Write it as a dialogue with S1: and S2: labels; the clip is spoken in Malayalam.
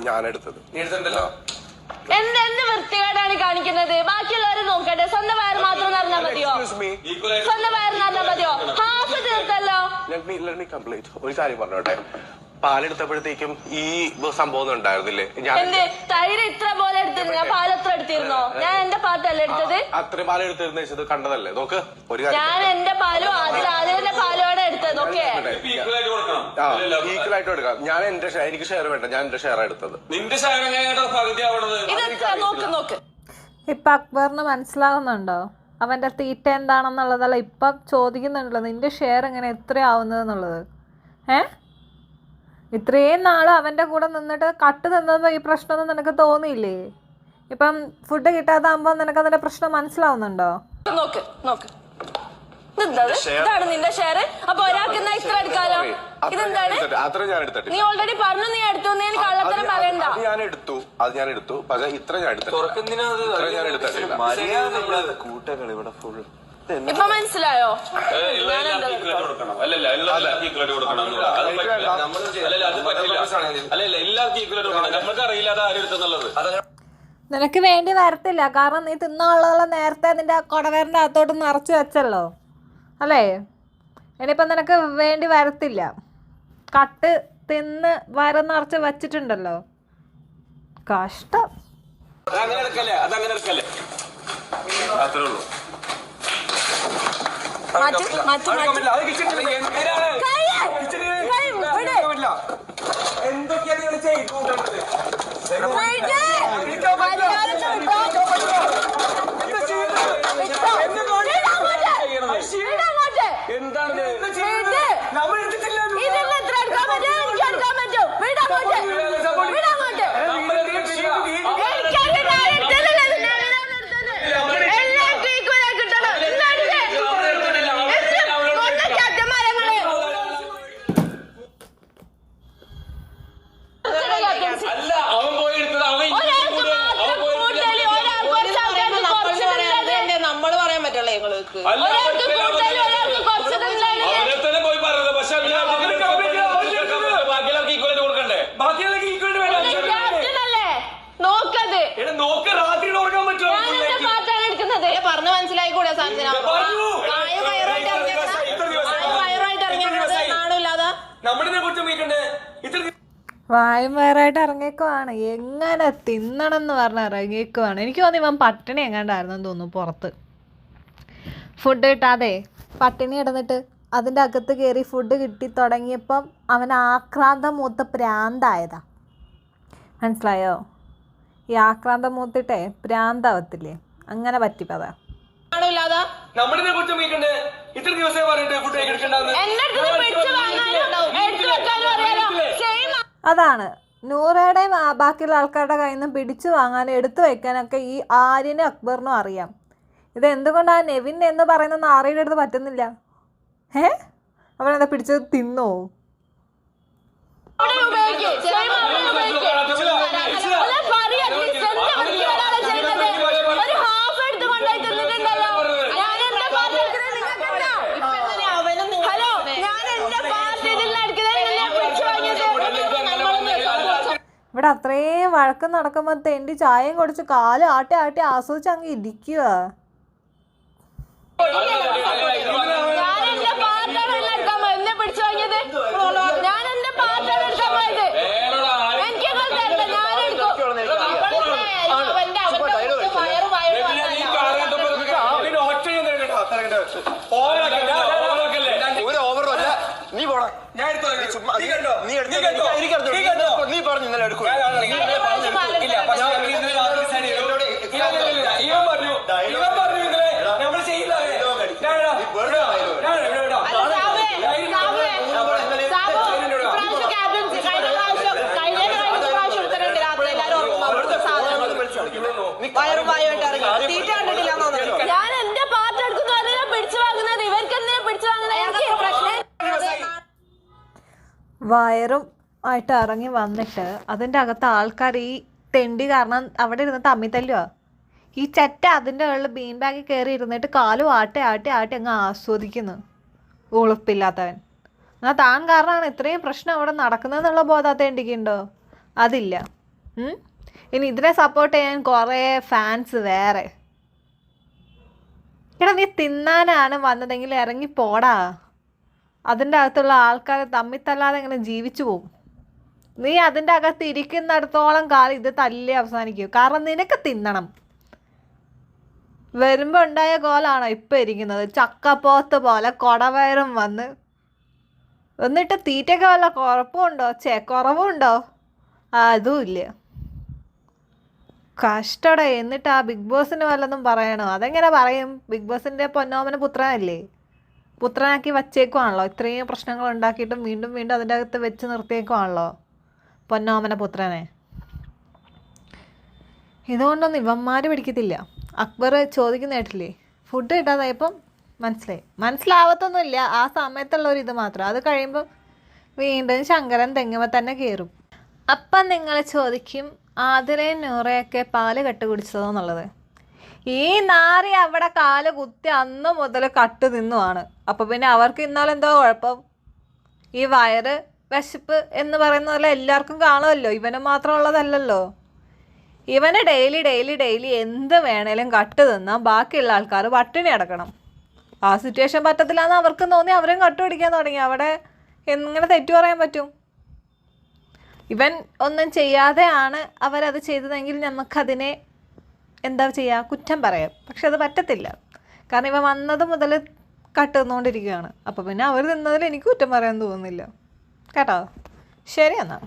S1: ഞാൻ എടുത്തത്.
S2: എന്ത് വൃത്തികേടാണ് കാണിക്കുന്നത്? ബാക്കിയുള്ളവരെ നോക്കട്ടെ, സ്വന്തം വയറ് മാത്രം നിറഞ്ഞാൽ മതിയോ? സ്വന്തം വയറ് നിറഞ്ഞാൽ മതിയോ? ഹാഫ് തീർത്തല്ലോ.
S1: ഒരു കാര്യം പറഞ്ഞോട്ടെ, പാലെടുത്തപ്പോഴത്തേക്കും ഈ സംഭവം ഉണ്ടായിരുന്നില്ലേ?
S2: എന്ത് തൈര് ഇത്ര പോലെ എടുത്തിരുന്നു? ഞാൻ പാൽ എത്ര എടുത്തിരുന്നോ? ഞാൻ എന്റെ പാലല്ലേ എടുത്തത്?
S1: അത്രയും പാൽ എടുത്തിരുന്നത് കണ്ടതല്ലേ? നോക്ക്, ഒരു
S2: ഞാൻ എന്റെ പാലും ആദ്യന്റെ പാലോടെ എടുത്തത്. ഓക്കെ,
S1: ഈക്വലായിട്ട് എടുക്കാം. ഞാൻ എനിക്ക് ഷെയർ വേണ്ട, ഞാൻ എന്റെ ഷെയർ എടുത്തത്.
S2: നിന്റെ നോക്ക്.
S3: ഇപ്പൊ അക്ബറിന് മനസ്സിലാവുന്നുണ്ടോ അവന്റെ തീറ്റ എന്താണെന്നുള്ളതല്ല ഇപ്പം ചോദിക്കുന്നുണ്ടല്ലോ, നിന്റെ ഷെയർ എങ്ങനെ എത്രയാവുന്നതെന്നുള്ളത്? ഇത്രയും നാള് അവൻ്റെ കൂടെ നിന്നിട്ട് കട്ട് നിന്നപ്പോൾ ഈ പ്രശ്നമൊന്നും നിനക്ക് തോന്നിയില്ലേ? ഇപ്പം ഫുഡ് കിട്ടാതാകുമ്പോൾ നിനക്ക് അതിന്റെ പ്രശ്നം മനസ്സിലാവുന്നുണ്ടോ?
S2: നോക്ക് നോക്ക്, ഇതാണ് നിന്റെ ഷെയർ. അപ്പൊ ഒരാൾക്ക് ഇത്ര എടുക്കാലോ. ഇതെന്താണ്? നീ ഓൾറെഡി പറഞ്ഞു നീ എടുത്തു, നീ കള്ളത്തരം പറയണ്ട.
S1: ഞാൻ എടുത്തു പക്ഷെ ഇത്ര ഞാൻ എടുത്തു.
S2: ഇപ്പൊ മനസ്സിലായോ?
S3: നിനക്ക് വേണ്ടി വരത്തില്ല, കാരണം നീ തിന്നാളുള്ള നേരത്തെ നിന്റെ കൊടവേറിന്റെ അകത്തോട്ട് നിറച്ചു വെച്ചല്ലോ അല്ലേ? ഇനിയിപ്പം നിനക്ക് വേണ്ടി വരത്തില്ല. കട്ട് തിന്ന് വയറ് നിറച്ച് വെച്ചിട്ടുണ്ടല്ലോ. കഷ്ടം.
S4: എന്തൊക്കെയാണ് ചെയ്തു? എന്താണ്
S2: പറഞ്ഞു മനസ്സിലായിക്കൂടെ?
S3: വായും വയറായിട്ട് ഇറങ്ങിയേക്കുവാണ്. എങ്ങനെ തിന്നണം എന്ന് പറഞ്ഞ ഇറങ്ങിയേക്കുവാണ്. എനിക്ക് തോന്നി ഇവൻ പട്ടിണി എങ്ങാണ്ടായിരുന്നെന്ന് തോന്നുന്നു. പുറത്ത് ഫുഡ് കിട്ടാതെ പട്ടിണി കിടന്നിട്ട് അതിൻ്റെ അകത്ത് കയറി ഫുഡ് കിട്ടി തുടങ്ങിയപ്പം അവൻ ആക്രാന്തം മൂത്ത് പ്രാന്തായതാ. മനസ്സിലായോ? ഈ ആക്രാന്തം മൂത്തിട്ടേ പ്രാന്താവത്തില്ലേ? അങ്ങനെ പറ്റിപ്പതാ. അതാണ് നൂറയുടെയും ബാക്കിയുള്ള ആൾക്കാരുടെ കയ്യിൽ നിന്ന് പിടിച്ചു വാങ്ങാനും എടുത്തു വയ്ക്കാനൊക്കെ ഈ ആര്യനും അക്ബറിനും അറിയാം. ഇത് എന്തുകൊണ്ടാണ് നെവിൻ എന്ന് പറയുന്ന നാറിയുടെ അടുത്ത് പറ്റുന്നില്ല? അവനെന്താ പിടിച്ചത് തിന്നോ? ഇവിടെ അത്രയും വഴക്കം നടക്കുമ്പോൾ തെണ്ടി ചായയും കുടിച്ച് കാല് ആട്ടി ആട്ടി ആസ്വദിച്ച് അങ്ങ് ഇരിക്കുക.
S1: നീ പോടാ, നീ പറഞ്ഞു ഇന്നലെ എടുക്കും.
S2: ഞാൻ എന്റെ പാർട്ട് എടുക്കുന്നു, പിടിച്ചു വാങ്ങുന്നത് ഇവർക്ക് എന്തിനാ പിടിച്ചു വാങ്ങുന്നത്?
S3: വയറും ആയിട്ട് ഇറങ്ങി വന്നിട്ട് അതിൻ്റെ അകത്ത് ആൾക്കാർ ഈ തെണ്ടി കാരണം അവിടെ ഇരുന്ന് തമ്മി തല്ലുക. ഈ ചെറ്റ അതിൻ്റെ ഉള്ളിൽ ബീൻ ബാഗിൽ കയറി ഇരുന്നിട്ട് കാലും ആട്ടി ആട്ടി ആട്ടി അങ്ങ് ആസ്വദിക്കുന്നു. ഉളുപ്പില്ലാത്തവൻ. എന്നാൽ താൻ കാരണമാണ് ഇത്രയും പ്രശ്നം അവിടെ നടക്കുന്നതെന്നുള്ള ബോധത്തെ ഉണ്ടോ? അതില്ല. ഇനി ഇതിനെ സപ്പോർട്ട് ചെയ്യാൻ കുറേ ഫാൻസ് വേറെ. എടാ നീ തിന്നാനാണ് വന്നതെങ്കിൽ ഇറങ്ങി പോടാ. അതിൻ്റെ അകത്തുള്ള ആൾക്കാർ തമ്മിത്തല്ലാതെ ഇങ്ങനെ ജീവിച്ചു പോവും. നീ അതിൻ്റെ അകത്ത് ഇരിക്കുന്നിടത്തോളം കാലം ഇത് തല്ലി അവസാനിക്കും. കാരണം നിനക്ക് തിന്നണം. വരുമ്പോൾ ഉണ്ടായ കോലാണോ ഇപ്പം ഇരിക്കുന്നത്? ചക്കപ്പോത്ത് പോലെ കൊടവയറും വന്ന്. എന്നിട്ട് തീറ്റയ്ക്ക് വല്ല കുറവുണ്ടോ? അതും ഇല്ല. കഷ്ടടേ. എന്നിട്ട് ആ ബിഗ് ബോസിന് വല്ലതും പറയണോ? അതെങ്ങനെ പറയും? ബിഗ് ബോസിൻ്റെ പൊന്നോമന പുത്രനല്ലേ? പുത്രനാക്കി വച്ചേക്കുവാണല്ലോ. ഇത്രയും പ്രശ്നങ്ങൾ ഉണ്ടാക്കിയിട്ടും വീണ്ടും വീണ്ടും അതിൻ്റെ അകത്ത് വെച്ച് നിർത്തിയേക്കുവാണല്ലോ പൊന്നോമന പുത്രനെ. ഇതുകൊണ്ടൊന്നും ഇവന്മാർ പിടിക്കത്തില്ല. അക്ബർ ചോദിക്കുന്ന കേട്ടില്ലേ, ഫുഡ് കിട്ടാതായപ്പം മനസ്സിലാവത്തൊന്നുമില്ല. ആ സമയത്തുള്ളൊരിത് മാത്രം. അത് കഴിയുമ്പം വീണ്ടും ശങ്കരൻ തെങ്ങുമ്പോൾ തന്നെ കയറും. അപ്പം നിങ്ങൾ ചോദിക്കും, ആതിരയും നൂറയൊക്കെ പാല് കട്ട് കുടിച്ചതോ എന്നുള്ളത്. ഈ നാറി അവിടെ കാല് കുത്തി അന്ന് മുതൽ കട്ട് നിന്നുമാണ്. അപ്പോൾ പിന്നെ അവർക്ക് ഇന്നാലും എന്തോ കുഴപ്പം? ഈ വയറ് വിശപ്പ് എന്ന് പറയുന്ന പോലെ എല്ലാവർക്കും കാണുമല്ലോ, ഇവന് മാത്രം ഉള്ളതല്ലല്ലോ. ഇവന് ഡെയിലി എന്ത് വേണേലും കട്ട് തിന്നാൽ ബാക്കിയുള്ള ആൾക്കാർ പട്ടിണി അടക്കണം. ആ സിറ്റുവേഷൻ പറ്റത്തില്ലാന്ന് അവർക്ക് തോന്നി അവരും കട്ട് പിടിക്കാൻ തുടങ്ങി. അവിടെ എങ്ങനെ തെറ്റു പറയാൻ പറ്റും? ഇവൻ ഒന്നും ചെയ്യാതെയാണ് അവരത് ചെയ്തതെങ്കിൽ നമുക്കതിനെ എന്താ ചെയ്യുക, കുറ്റം പറയാം. പക്ഷെ അത് പറ്റത്തില്ല. കാരണം ഇവ വന്നത് മുതൽ കട്ട് തിന്നുകൊണ്ടിരിക്കുകയാണ്. അപ്പോൾ പിന്നെ അവർ തിന്നതിൽ എനിക്ക് കുറ്റം പറയാൻ തോന്നുന്നില്ല കേട്ടോ. ശരി എന്നാൽ.